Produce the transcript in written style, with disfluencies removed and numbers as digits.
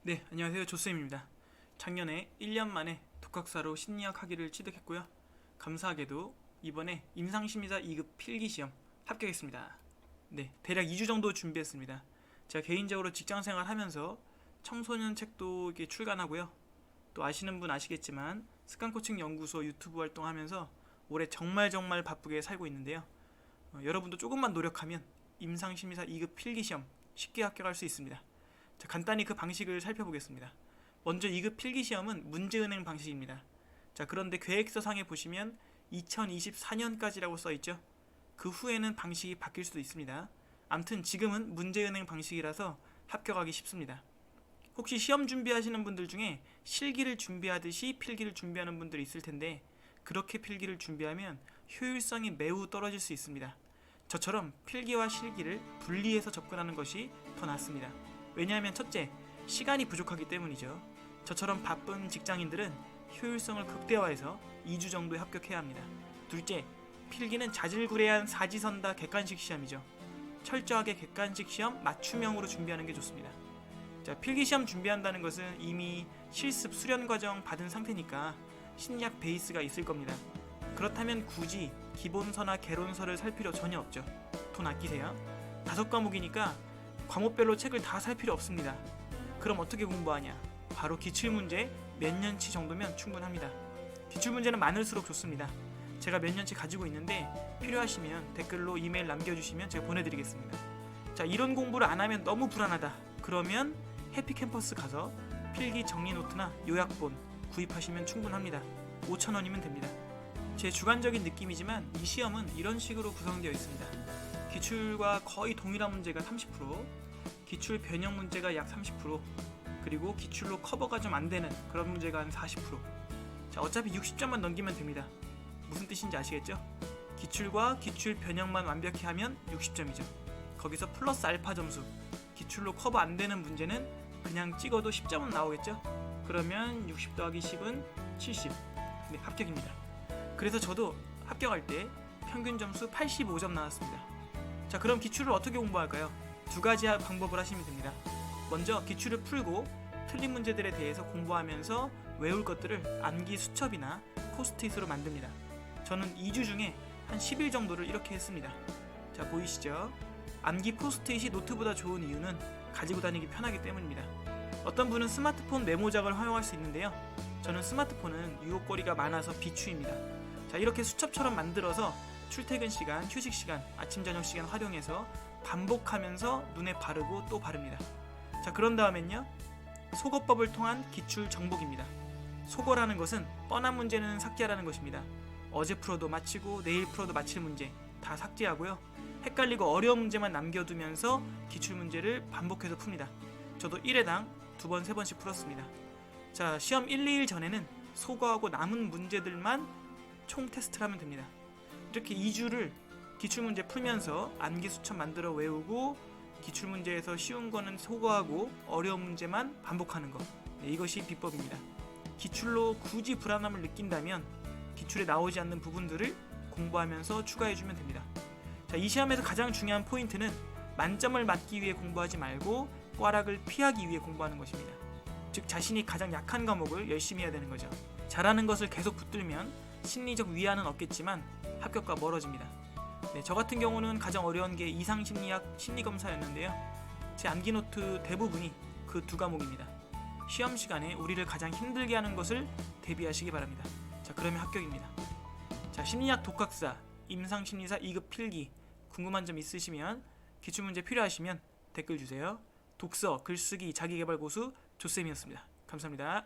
네, 안녕하세요. 조쌤입니다. 작년에 1년 만에 독학사로 심리학 학위를 취득했고요. 감사하게도 이번에 임상심리사 2급 필기시험 합격했습니다. 네, 대략 2주 정도 준비했습니다. 제가 개인적으로 직장생활 하면서 청소년 책도 이렇게 출간하고요. 또 아시는 분 아시겠지만 습관코칭 연구소 유튜브 활동하면서 올해 정말 바쁘게 살고 있는데요. 여러분도 조금만 노력하면 임상심리사 2급 필기시험 쉽게 합격할 수 있습니다. 자, 간단히 그 방식을 살펴보겠습니다. 먼저 2급 필기시험은 문제은행 방식입니다. 자, 그런데 계획서상에 보시면 2024년까지라고 써있죠. 그 후에는 방식이 바뀔 수도 있습니다. 암튼 지금은 문제은행 방식이라서 합격하기 쉽습니다. 혹시 시험 준비하시는 분들 중에 실기를 준비하듯이 필기를 준비하는 분들이 있을 텐데, 그렇게 필기를 준비하면 효율성이 매우 떨어질 수 있습니다. 저처럼 필기와 실기를 분리해서 접근하는 것이 더 낫습니다. 왜냐하면 첫째, 시간이 부족하기 때문이죠. 저처럼 바쁜 직장인들은 효율성을 극대화해서 2주 정도에 합격해야 합니다. 둘째, 필기는 자질구레한 사지선다 객관식 시험이죠. 철저하게 객관식 시험 맞춤형으로 준비하는 게 좋습니다. 자, 필기시험 준비한다는 것은 이미 실습 수련 과정 받은 상태니까 심리학 베이스가 있을 겁니다. 그렇다면 굳이 기본서나 개론서를 살 필요 전혀 없죠. 돈 아끼세요. 5과목이니까 과목별로 책을 다 살 필요 없습니다. 그럼 어떻게 공부하냐? 바로 기출문제 몇 년치 정도면 충분합니다. 기출문제는 많을수록 좋습니다. 제가 몇 년치 가지고 있는데 필요하시면 댓글로 이메일 남겨주시면 제가 보내드리겠습니다. 자, 이론 공부를 안 하면 너무 불안하다. 그러면 해피캠퍼스 가서 필기 정리 노트나 요약본 구입하시면 충분합니다. 5,000원이면 됩니다. 제 주관적인 느낌이지만 이 시험은 이런 식으로 구성되어 있습니다. 기출과 거의 동일한 문제가 30%, 기출 변형 문제가 약 30%, 그리고 기출로 커버가 좀 안되는 그런 문제가 한 40%. 자, 어차피 60점만 넘기면 됩니다. 무슨 뜻인지 아시겠죠? 기출과 기출 변형만 완벽히 하면 60점이죠. 거기서 플러스 알파 점수, 기출로 커버 안되는 문제는 그냥 찍어도 10점은 나오겠죠? 그러면 60 더하기 10은 70. 네, 합격입니다. 그래서 저도 합격할 때 평균 점수 85점 나왔습니다. 자, 그럼 기출을 어떻게 공부할까요? 두 가지 방법을 하시면 됩니다. 먼저 기출을 풀고 틀린 문제들에 대해서 공부하면서 외울 것들을 암기 수첩이나 포스트잇으로 만듭니다. 저는 2주 중에 한 10일 정도를 이렇게 했습니다. 자, 보이시죠? 암기 포스트잇이 노트보다 좋은 이유는 가지고 다니기 편하기 때문입니다. 어떤 분은 스마트폰 메모장을 활용할 수 있는데요. 저는 스마트폰은 유혹거리가 많아서 비추입니다. 자, 이렇게 수첩처럼 만들어서 출퇴근 시간, 휴식 시간, 아침 저녁 시간 활용해서 반복하면서 눈에 바르고 또 바릅니다. 자, 그런 다음엔요, 속어법을 통한 기출 정복입니다. 속어라는 것은 뻔한 문제는 삭제하라는 것입니다. 어제 풀어도 마치고 내일 풀어도 마칠 문제 다 삭제하고요, 헷갈리고 어려운 문제만 남겨두면서 기출문제를 반복해서 풉니다. 저도 1회당 2번, 3번씩 풀었습니다. 자, 시험 1, 2일 전에는 소거하고 남은 문제들만 총 테스트를 하면 됩니다. 이렇게 2주를 기출문제 풀면서 암기 수첩 만들어 외우고, 기출문제에서 쉬운 거는 소거하고 어려운 문제만 반복하는 것. 네, 이것이 비법입니다. 기출로 굳이 불안함을 느낀다면 기출에 나오지 않는 부분들을 공부하면서 추가해주면 됩니다. 자, 이 시험에서 가장 중요한 포인트는 만점을 맞기 위해 공부하지 말고 꽈락을 피하기 위해 공부하는 것입니다. 즉, 자신이 가장 약한 과목을 열심히 해야 되는 거죠. 잘하는 것을 계속 붙들면 심리적 위안은 얻겠지만 합격과 멀어집니다. 네, 저 같은 경우는 가장 어려운 게 이상심리학 심리검사였는데요. 제 암기노트 대부분이 그 두 과목입니다. 시험 시간에 우리를 가장 힘들게 하는 것을 대비하시기 바랍니다. 자, 그러면 합격입니다. 자, 심리학 독학사 임상심리사 2급 필기 궁금한 점 있으시면, 기출문제 필요하시면 댓글 주세요. 독서, 글쓰기, 자기계발 고수 조쌤이었습니다. 감사합니다.